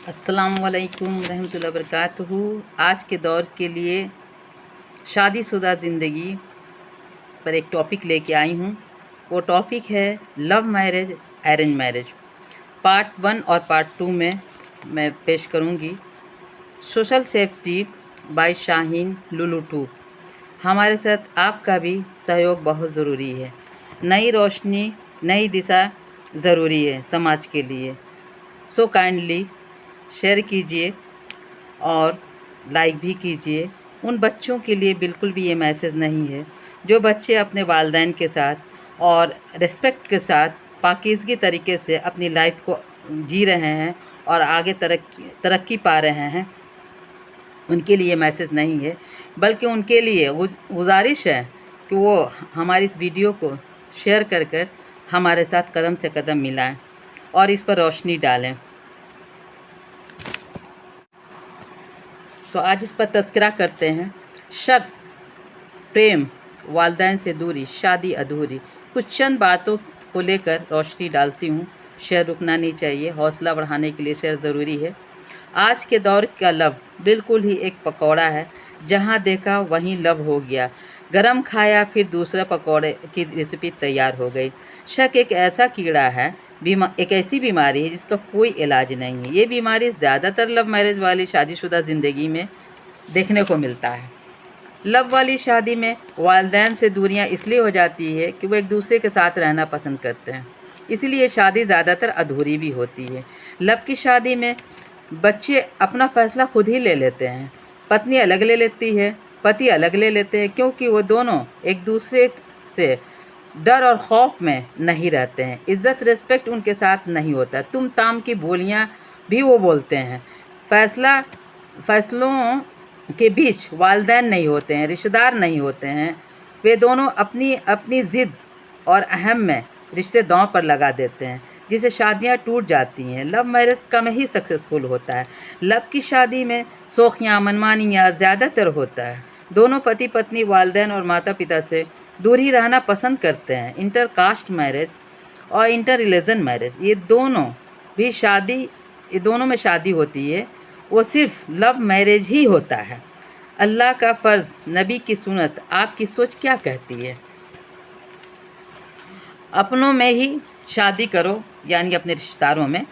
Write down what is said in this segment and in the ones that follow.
अस्सलामुअलैकुम रहमतुल्लाहि वबरकातुहू। आज के दौर के लिए शादीशुदा ज़िंदगी पर एक टॉपिक लेके आई हूँ। वो टॉपिक है love marriage arrange marriage. Part 1 और पार्ट 2 में मैं पेश करूँगी। Social safety bye Shaheen Lulu 2। हमारे साथ आपका भी सहयोग बहुत ज़रूरी है। नई रोशनी, नई दिशा ज़रूरी है समाज के लिए। सो काइंडली शेयर कीजिए और लाइक भी कीजिए। उन बच्चों के लिए बिल्कुल भी ये मैसेज नहीं है जो बच्चे अपने वालिदैन के साथ और रिस्पेक्ट के साथ पाकीज़गी तरीके से अपनी लाइफ को जी रहे हैं और आगे तरक्की पा रहे हैं। उनके लिए मैसेज नहीं है, बल्कि उनके लिए गुजारिश है कि वो हमारी इस वीडियो को शेयर कर हमारे साथ कदम से कदम मिलाएं और इस पर रोशनी डालें। तो आज इस पर तज़किरा करते हैं। शक, प्रेम, वालिदैन से दूरी, शादी अधूरी। कुछ चंद बातों को लेकर रोशनी डालती हूँ। शेयर रुकना नहीं चाहिए, हौसला बढ़ाने के लिए शेयर ज़रूरी है। आज के दौर का लव बिल्कुल ही एक पकौड़ा है, जहाँ देखा वहीं लव हो गया। गरम खाया फिर दूसरा पकौड़े की रेसिपी तैयार हो गई। शक एक ऐसा कीड़ा है, एक ऐसी बीमारी है जिसका कोई इलाज नहीं है। ये बीमारी ज़्यादातर लव मैरिज वाली शादीशुदा ज़िंदगी में देखने को मिलता है। लव वाली शादी में वालिदैन से दूरियां इसलिए हो जाती है कि वो एक दूसरे के साथ रहना पसंद करते हैं, इसीलिए शादी ज़्यादातर अधूरी भी होती है। लव की शादी में बच्चे अपना फ़ैसला खुद ही ले लेते हैं। पत्नी अलग ले लेती है, पति अलग ले लेते हैं, क्योंकि वो दोनों एक दूसरे से डर और खौफ में नहीं रहते हैं। इज़्ज़त रिस्पेक्ट उनके साथ नहीं होता। तुम ताम की बोलियां भी वो बोलते हैं। फैसलों के बीच वालिदैन नहीं होते हैं, रिश्तेदार नहीं होते हैं। वे दोनों अपनी अपनी ज़िद और अहम में रिश्ते दांव पर लगा देते हैं, जिससे शादियां टूट जाती हैं। लव मैरिज कम ही सक्सेसफुल होता है। लव की शादी में शोखियाँ, मनमानियाँ ज़्यादातर होता है। दोनों पति पत्नी वालिदैन और माता पिता से दूर ही रहना पसंद करते हैं। इंटर कास्ट मैरिज और इंटर रिलीजन मैरिज, ये दोनों में शादी होती है। वो सिर्फ लव मैरिज ही होता है। अल्लाह का फ़र्ज़, नबी की सुन्नत, आपकी सोच क्या कहती है? अपनों में ही शादी करो, यानी अपने रिश्तेदारों में,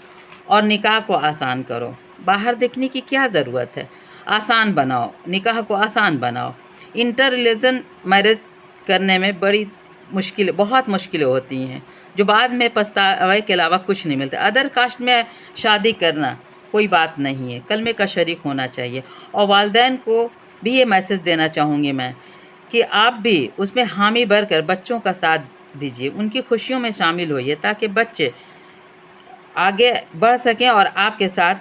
और निकाह को आसान करो। बाहर देखने की क्या ज़रूरत है? आसान बनाओ, निकाह को आसान बनाओ। इंटर रिलीजन मैरिज करने में बहुत मुश्किलें होती हैं, जो बाद में पछतावे के अलावा कुछ नहीं मिलता। अदर कास्ट में शादी करना कोई बात नहीं है, कलमे का शरीक होना चाहिए। और वालिदैन को भी ये मैसेज देना चाहूँगी मैं कि आप भी उसमें हामी भरकर बच्चों का साथ दीजिए, उनकी खुशियों में शामिल होइए, ताकि बच्चे आगे बढ़ सकें और आपके साथ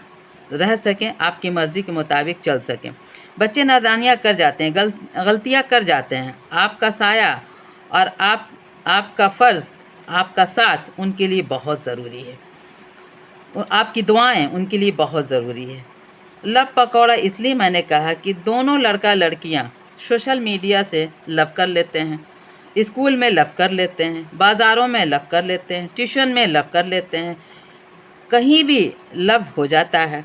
रह सकें, आपकी मर्ज़ी के मुताबिक चल सकें। बच्चे नादानियाँ कर जाते हैं, गलतियाँ कर जाते हैं। आपका साया और आपका फ़र्ज़, आपका साथ उनके लिए बहुत ज़रूरी है, और आपकी दुआएं उनके लिए बहुत ज़रूरी है। लव पकौड़ा इसलिए मैंने कहा कि दोनों लड़का लड़कियां सोशल मीडिया से लव कर लेते हैं, स्कूल में लव कर लेते हैं, बाज़ारों में लव कर लेते हैं, ट्यूशन में लव कर लेते हैं, कहीं भी लव हो जाता है।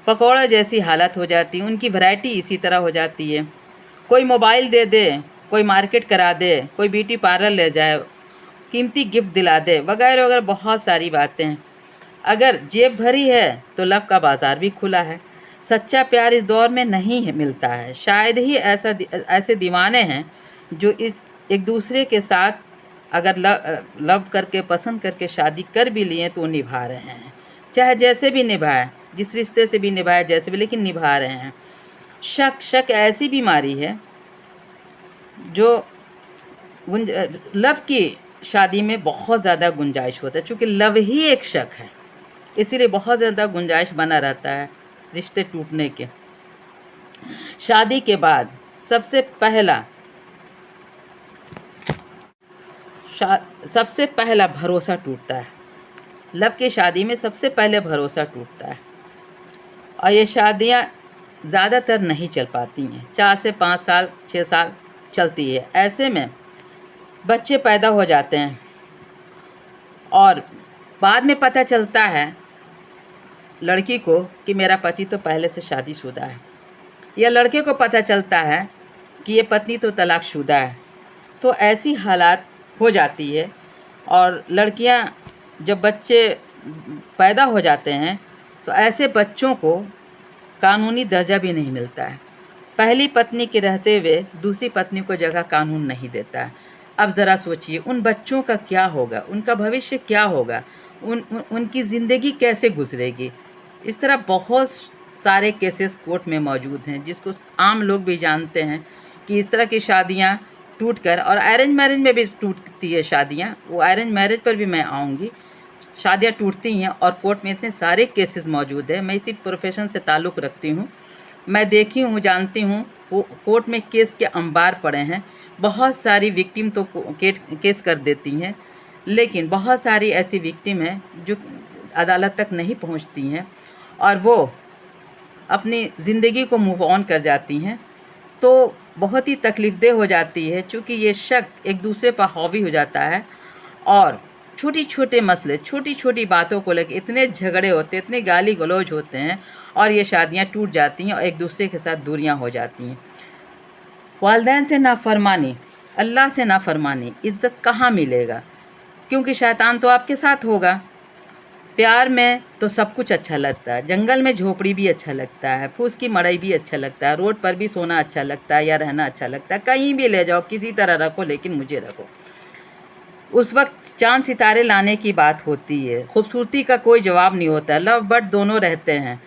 पकौड़ा जैसी हालत हो जाती है, उनकी वैरायटी इसी तरह हो जाती है। कोई मोबाइल दे दे, कोई मार्केट करा दे, कोई ब्यूटी पार्लर ले जाए, कीमती गिफ्ट दिला दे, वगैरह वगैरह बहुत सारी बातें हैं। अगर जेब भरी है तो लव का बाज़ार भी खुला है। सच्चा प्यार इस दौर में नहीं मिलता है। शायद ही ऐसे दीवाने हैं जो एक दूसरे के साथ अगर लव करके, पसंद करके शादी कर भी लिए तो वो निभा रहे हैं, चाहे जैसे भी निभाए, जिस रिश्ते से भी निभाए, जैसे भी, लेकिन निभा रहे हैं। शक ऐसी बीमारी है जो लव की शादी में बहुत ज़्यादा गुंजाइश होता है। चूँकि लव ही एक शक है, इसीलिए बहुत ज़्यादा गुंजाइश बना रहता है रिश्ते टूटने के। शादी के बाद सबसे पहला भरोसा टूटता है। लव की शादी में सबसे पहले भरोसा टूटता है, और ये शादियां ज़्यादातर नहीं चल पाती हैं। 4 से 5 साल, 6 साल चलती है। ऐसे में बच्चे पैदा हो जाते हैं और बाद में पता चलता है लड़की को कि मेरा पति तो पहले से शादीशुदा है, या लड़के को पता चलता है कि ये पत्नी तो तलाकशुदा है, तो ऐसी हालात हो जाती है। और लड़कियां जब बच्चे पैदा हो जाते हैं तो ऐसे बच्चों को कानूनी दर्जा भी नहीं मिलता है। पहली पत्नी के रहते हुए दूसरी पत्नी को जगह कानून नहीं देता है। अब ज़रा सोचिए उन बच्चों का क्या होगा, उनका भविष्य क्या होगा, उनकी ज़िंदगी कैसे गुजरेगी। इस तरह बहुत सारे केसेस कोर्ट में मौजूद हैं जिसको आम लोग भी जानते हैं कि इस तरह की शादियां टूटकर, और अरेंज मैरिज में भी टूटती है शादियां, वो अरेंज मैरिज पर भी मैं आऊँगी। शादियां टूटती हैं और कोर्ट में इतने सारे केसेस मौजूद हैं। मैं इसी प्रोफेशन से ताल्लुक़ रखती हूँ, मैं देखी हूँ, जानती हूँ। कोर्ट में केस के अंबार पड़े हैं। बहुत सारी विक्टिम तो केस कर देती हैं, लेकिन बहुत सारी ऐसी विक्टिम हैं जो अदालत तक नहीं पहुँचती हैं और वो अपनी ज़िंदगी को मूव ऑन कर जाती हैं। तो बहुत ही तकलीफ़देह हो जाती है, चूँकि ये शक एक दूसरे पर हावी हो जाता है और छोटी छोटे मसले, छोटी छोटी बातों को लेकर इतने झगड़े होते हैं, इतने गाली गलौज होते हैं और ये शादियां टूट जाती हैं और एक दूसरे के साथ दूरियां हो जाती हैं। वालिदैन से नाफरमानी, अल्लाह से नाफरमानी, इज़्ज़त कहाँ मिलेगा, क्योंकि शैतान तो आपके साथ होगा। प्यार में तो सब कुछ अच्छा लगता है, जंगल में झोपड़ी भी अच्छा लगता है, फूस की मड़ई भी अच्छा लगता है, रोड पर भी सोना अच्छा लगता है या रहना अच्छा लगता है। कहीं भी ले जाओ, किसी तरह रखो, लेकिन मुझे रखो। उस वक्त चांद सितारे लाने की बात होती है, खूबसूरती का कोई जवाब नहीं होता। लव बर्ड दोनों रहते हैं,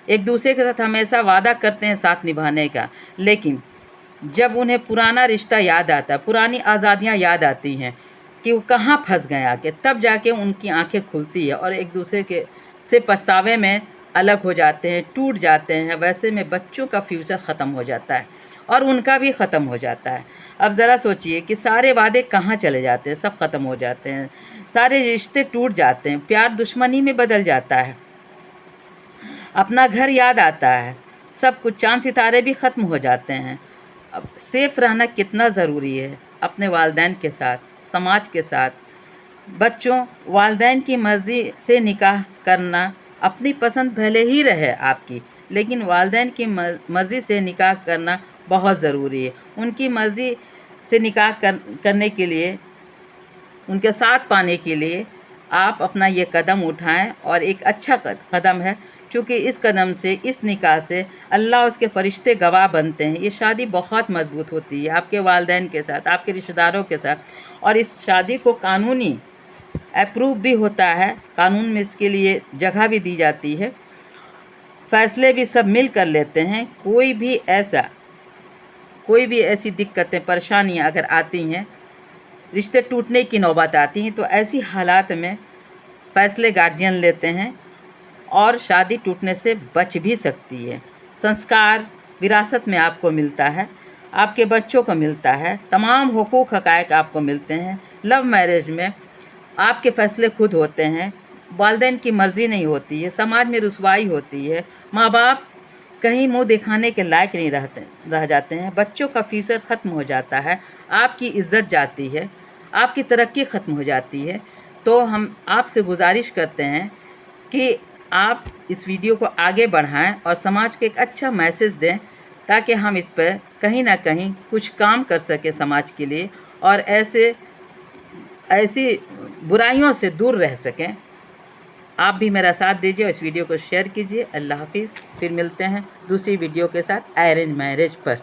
एक दूसरे के साथ हमेशा वादा करते हैं साथ निभाने का, लेकिन जब उन्हें पुराना रिश्ता याद आता है, पुरानी आज़ादियाँ याद आती हैं कि वो कहाँ फंस गए आके, तब जाके उनकी आंखें खुलती है और एक दूसरे के से पछतावे में अलग हो जाते हैं, टूट जाते हैं। वैसे में बच्चों का फ्यूचर ख़त्म हो जाता है और उनका भी ख़त्म हो जाता है। अब ज़रा सोचिए कि सारे वादे कहाँ चले जाते हैं, सब ख़त्म हो जाते हैं, सारे रिश्ते टूट जाते हैं, प्यार दुश्मनी में बदल जाता है, अपना घर याद आता है, सब कुछ, चांद सितारे भी ख़त्म हो जाते हैं। अब सेफ़ रहना कितना ज़रूरी है अपने वालिदैन के साथ, समाज के साथ। बच्चों, वालिदैन की मर्ज़ी से निकाह करना, अपनी पसंद भले ही रहे आपकी, लेकिन वालिदैन की मर्ज़ी से निकाह करना बहुत ज़रूरी है। उनकी मर्ज़ी से निकाह करने के लिए, उनके साथ पाने के लिए आप अपना ये कदम उठाएं, और एक अच्छा कदम है, क्योंकि इस कदम से, इस निकाह से अल्लाह उसके फ़रिश्ते गवाह बनते हैं। ये शादी बहुत मजबूत होती है आपके वालिदैन के साथ, आपके रिश्तेदारों के साथ, और इस शादी को कानूनी अप्रूव भी होता है, कानून में इसके लिए जगह भी दी जाती है, फ़ैसले भी सब मिल कर लेते हैं। कोई भी ऐसी दिक्कतें, परेशानियां अगर आती हैं, रिश्ते टूटने की नौबत आती हैं, तो ऐसी हालात में फ़ैसले गार्जियन लेते हैं और शादी टूटने से बच भी सकती है। संस्कार विरासत में आपको मिलता है, आपके बच्चों को मिलता है, तमाम हुकूक हक़ाइक़ आपको मिलते हैं। लव मैरिज में आपके फ़ैसले खुद होते हैं, वालिदैन की मर्ज़ी नहीं होती है, समाज में रुसवाई होती है, माँ बाप कहीं मुंह दिखाने के लायक नहीं रह जाते हैं, बच्चों का फ्यूचर ख़त्म हो जाता है, आपकी इज़्ज़त जाती है, आपकी तरक्की ख़त्म हो जाती है। तो हम आपसे गुजारिश करते हैं कि आप इस वीडियो को आगे बढ़ाएं और समाज को एक अच्छा मैसेज दें, ताकि हम इस पर कहीं ना कहीं कुछ काम कर सकें समाज के लिए, और ऐसी बुराइयों से दूर रह सकें। आप भी मेरा साथ दीजिए और इस वीडियो को शेयर कीजिए। अल्लाह हाफिज़। फिर मिलते हैं दूसरी वीडियो के साथ अरेंज मैरिज पर।